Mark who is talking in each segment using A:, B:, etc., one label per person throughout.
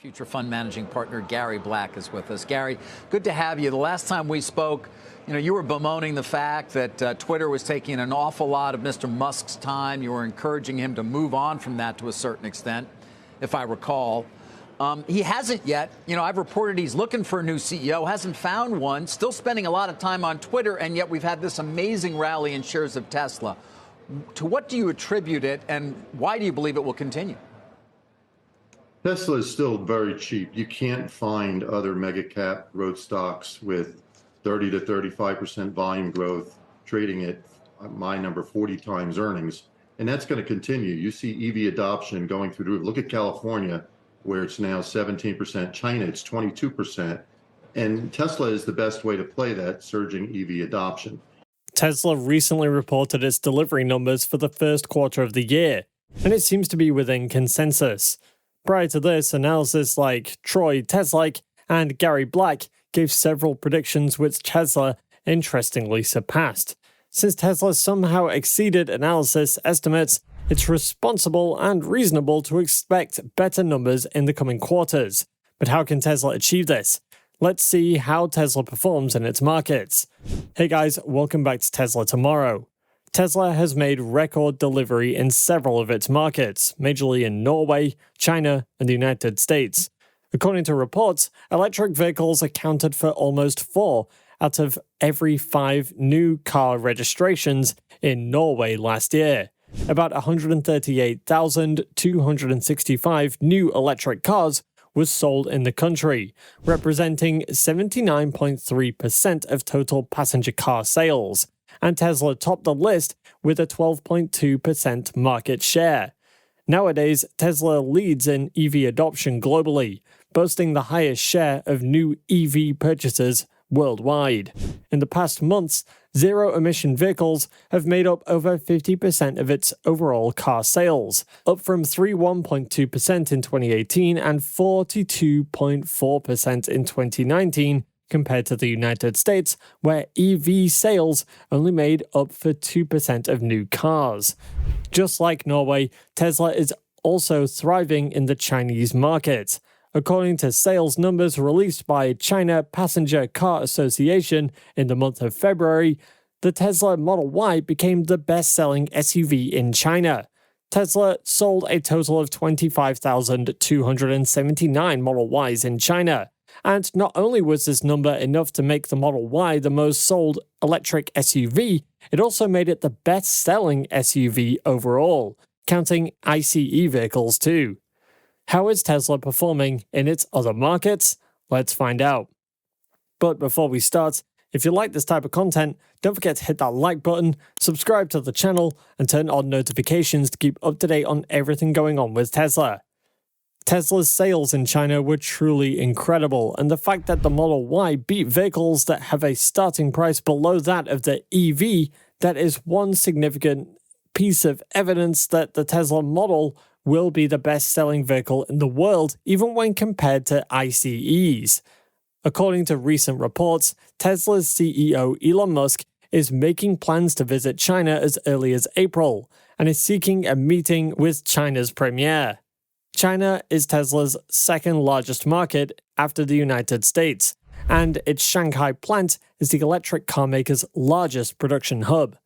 A: Future fund managing partner Gary Black is with us. Gary, good to have you. The last time we spoke, you were bemoaning the fact that Twitter was taking an awful lot of Mr. Musk's time. You were encouraging him to move on from that to a certain extent, if I recall. He hasn't yet. I've reported he's looking for a new CEO, hasn't found one, still spending a lot of time on Twitter, and yet we've had this amazing rally in shares of Tesla. To what do you attribute it, and why do you believe it will continue?
B: Tesla is still very cheap. You can't find other mega cap growth stocks with 30 to 35% volume growth trading at my number 40 times earnings. And that's going to continue. You see EV adoption going through the roof. Look at California, where it's now 17%. China, it's 22%. And Tesla is the best way to play that surging EV adoption.
C: Tesla recently reported its delivery numbers for the first quarter of the year, and it seems to be within consensus. Prior to this, analysis like Troy Teslike and Gary Black gave several predictions which Tesla interestingly surpassed. Since Tesla somehow exceeded analysis estimates, it's responsible and reasonable to expect better numbers in the coming quarters. But how can Tesla achieve this? Let's see how Tesla performs in its markets. Hey guys, welcome back to Tesla Tomorrow. Tesla has made record delivery in several of its markets, majorly in Norway, China, and the United States. According to reports, electric vehicles accounted for almost 4 out of every 5 new car registrations in Norway last year. About 138,265 new electric cars was sold in the country, representing 79.3% of total passenger car sales. And Tesla topped the list with a 12.2% market share. Nowadays, Tesla leads in EV adoption globally, boasting the highest share of new EV purchases worldwide. In the past months, zero-emission vehicles have made up over 50% of its overall car sales, up from 31.2% in 2018 and 42.4% in 2019, compared to the United States, where EV sales only made up for 2% of new cars. Just like Norway, Tesla is also thriving in the Chinese market. According to sales numbers released by China Passenger Car Association in the month of February, the Tesla Model Y became the best-selling SUV in China. Tesla sold a total of 25,279 Model Ys in China. And not only was this number enough to make the Model Y the most sold electric SUV, it also made it the best-selling SUV overall, counting ICE vehicles too. How is Tesla performing in its other markets? Let's find out. But before we start, if you like this type of content, don't forget to hit that like button, subscribe to the channel, and turn on notifications to keep up to date on everything going on with Tesla. Tesla's sales in China were truly incredible, and the fact that the Model Y beat vehicles that have a starting price below that of the EV, that is one significant piece of evidence that the Tesla Model will be the best-selling vehicle in the world, even when compared to ICEs. According to recent reports, Tesla's CEO Elon Musk is making plans to visit China as early as April, and is seeking a meeting with China's premier. China is Tesla's second largest market after the United States, and its Shanghai plant is the electric car maker's largest production hub.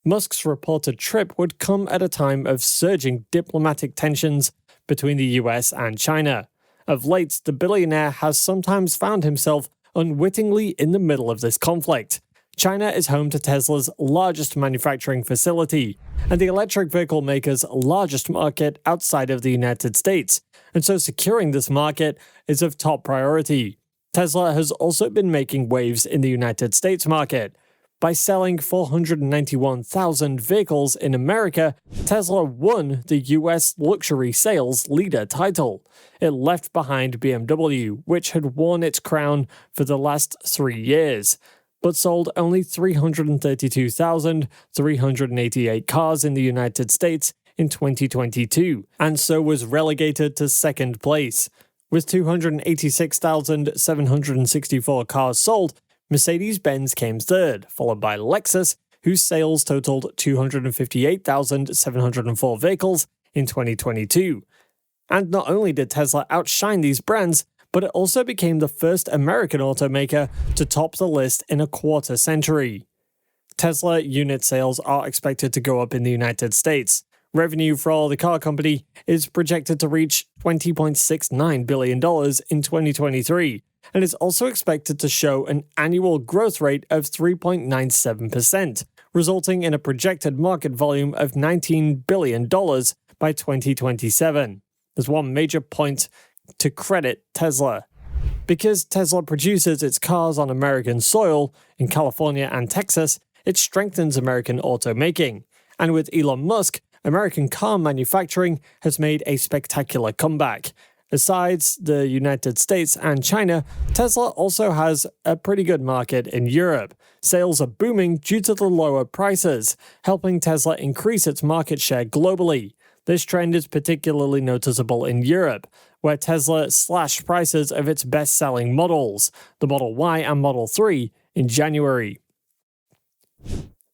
C: Musk's reported trip would come at a time of surging diplomatic tensions between the US and China. Of late, the billionaire has sometimes found himself unwittingly in the middle of this conflict. China is home to Tesla's largest manufacturing facility, and the electric vehicle maker's largest market outside of the United States, and so securing this market is of top priority. Tesla has also been making waves in the United States market. By selling 491,000 vehicles in America, Tesla won the US luxury sales leader title. It left behind BMW, which had worn its crown for the last 3 years, but sold only 332,388 cars in the United States in 2022, and so was relegated to second place. With 286,764 cars sold, Mercedes-Benz came third, followed by Lexus, whose sales totaled 258,704 vehicles in 2022. And not only did Tesla outshine these brands, but it also became the first American automaker to top the list in a quarter century. Tesla unit sales are expected to go up in the United States. Revenue for the car company is projected to reach $20.69 billion in 2023, and is also expected to show an annual growth rate of 3.97%, resulting in a projected market volume of $19 billion by 2027. There's one major point to credit Tesla. Because Tesla produces its cars on American soil, in California and Texas, it strengthens American automaking. And with Elon Musk, American car manufacturing has made a spectacular comeback. Besides the United States and China, Tesla also has a pretty good market in Europe. Sales are booming due to the lower prices, helping Tesla increase its market share globally. This trend is particularly noticeable in Europe, where Tesla slashed prices of its best-selling models, the Model Y and Model 3, in January.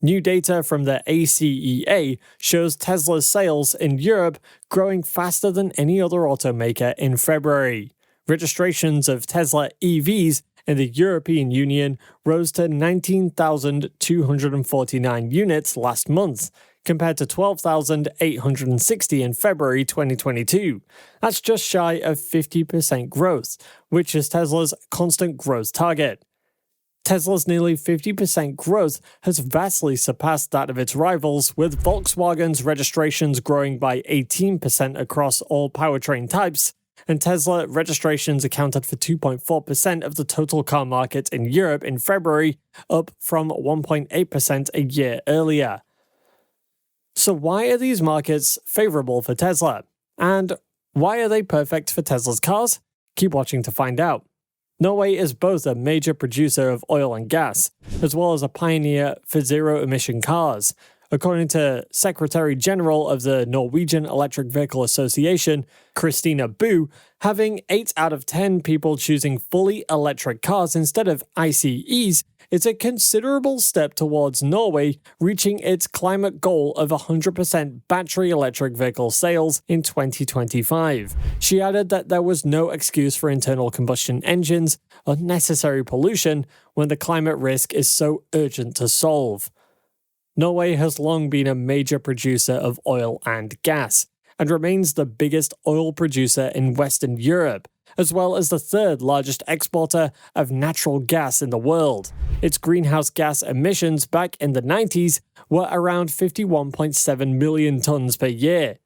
C: New data from the ACEA shows Tesla's sales in Europe growing faster than any other automaker in February. Registrations of Tesla EVs in the European Union rose to 19,249 units last month, compared to 12,860 in February 2022. That's just shy of 50% growth, which is Tesla's constant growth target. Tesla's nearly 50% growth has vastly surpassed that of its rivals, with Volkswagen's registrations growing by 18% across all powertrain types, and Tesla registrations accounted for 2.4% of the total car market in Europe in February, up from 1.8% a year earlier. So why are these markets favorable for Tesla? And why are they perfect for Tesla's cars? Keep watching to find out. Norway is both a major producer of oil and gas, as well as a pioneer for zero-emission cars. According to Secretary General of the Norwegian Electric Vehicle Association, Christina Boo, having 8 out of 10 people choosing fully electric cars instead of ICEs is a considerable step towards Norway reaching its climate goal of 100% battery electric vehicle sales in 2025. She added that there was no excuse for internal combustion engines, unnecessary pollution, when the climate risk is so urgent to solve. Norway has long been a major producer of oil and gas, and remains the biggest oil producer in Western Europe, as well as the third largest exporter of natural gas in the world. Its greenhouse gas emissions back in the 90s were around 51.7 million tons per year.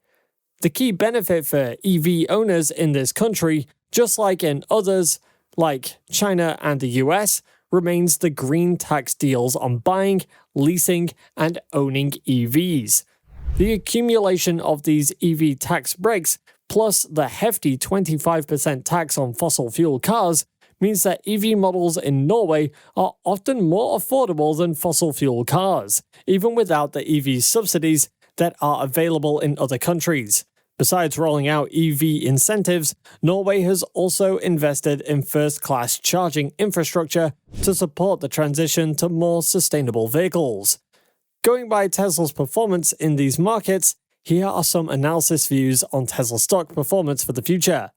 C: The key benefit for EV owners in this country, just like in others like China and the US, remains the green tax deals on buying, leasing, and owning EVs. The accumulation of these EV tax breaks, plus the hefty 25% tax on fossil fuel cars, means that EV models in Norway are often more affordable than fossil fuel cars, even without the EV subsidies that are available in other countries. Besides rolling out EV incentives, Norway has also invested in first-class charging infrastructure to support the transition to more sustainable vehicles. Going by Tesla's performance in these markets, here are some analysis views on Tesla stock performance for the future.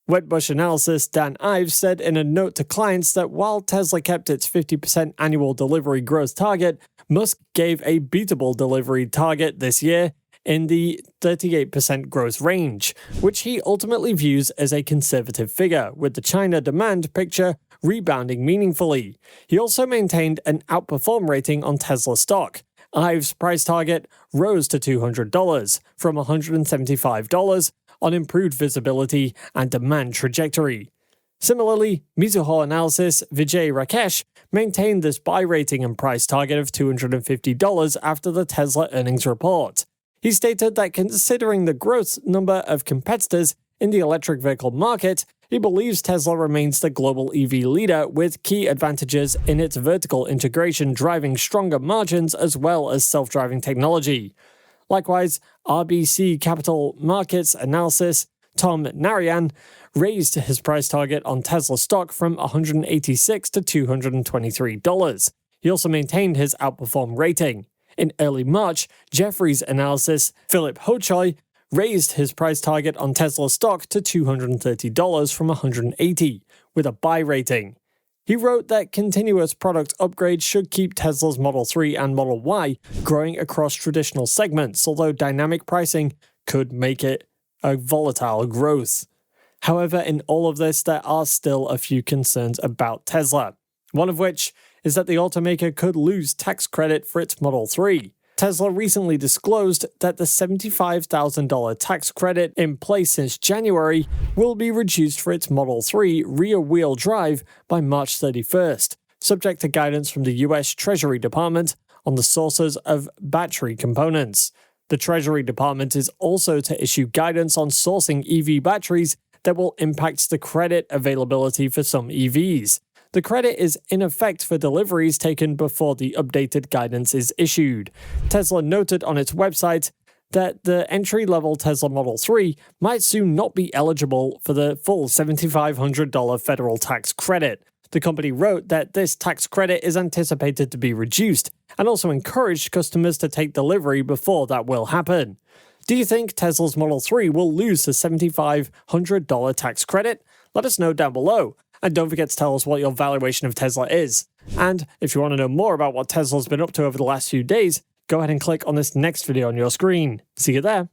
C: Wedbush analyst Dan Ives said in a note to clients that while Tesla kept its 50% annual delivery growth target, Musk gave a beatable delivery target this year in the 38% growth range, which he ultimately views as a conservative figure, with the China demand picture rebounding meaningfully. He also maintained an outperform rating on Tesla stock. Ives' price target rose to $200 from $175 on improved visibility and demand trajectory. Similarly, Mizuho analysis Vijay Rakesh maintained this buy rating and price target of $250 after the Tesla earnings report. He stated that considering the growth number of competitors in the electric vehicle market, he believes Tesla remains the global EV leader with key advantages in its vertical integration driving stronger margins as well as self-driving technology. Likewise, RBC Capital Markets analysis Tom Narayan raised his price target on Tesla stock from $186 to $223. He also maintained his outperform rating. In early March, Jefferies analysis Philip Hochoy raised his price target on Tesla stock to $230 from $180, with a buy rating. He wrote that continuous product upgrades should keep Tesla's Model 3 and Model Y growing across traditional segments, although dynamic pricing could make it a volatile growth. However, in all of this, there are still a few concerns about Tesla, one of which is that the automaker could lose tax credit for its Model 3. Tesla recently disclosed that the $75,000 tax credit in place since January will be reduced for its Model 3 rear-wheel drive by March 31st, subject to guidance from the US Treasury Department on the sources of battery components. The Treasury Department is also to issue guidance on sourcing EV batteries that will impact the credit availability for some EVs. The credit is in effect for deliveries taken before the updated guidance is issued. Tesla noted on its website that the entry-level Tesla Model 3 might soon not be eligible for the full $7,500 federal tax credit. The company wrote that this tax credit is anticipated to be reduced, and also encouraged customers to take delivery before that will happen. Do you think Tesla's Model 3 will lose the $7,500 tax credit? Let us know down below. And don't forget to tell us what your valuation of Tesla is. And if you want to know more about what Tesla's been up to over the last few days, go ahead and click on this next video on your screen. See you there.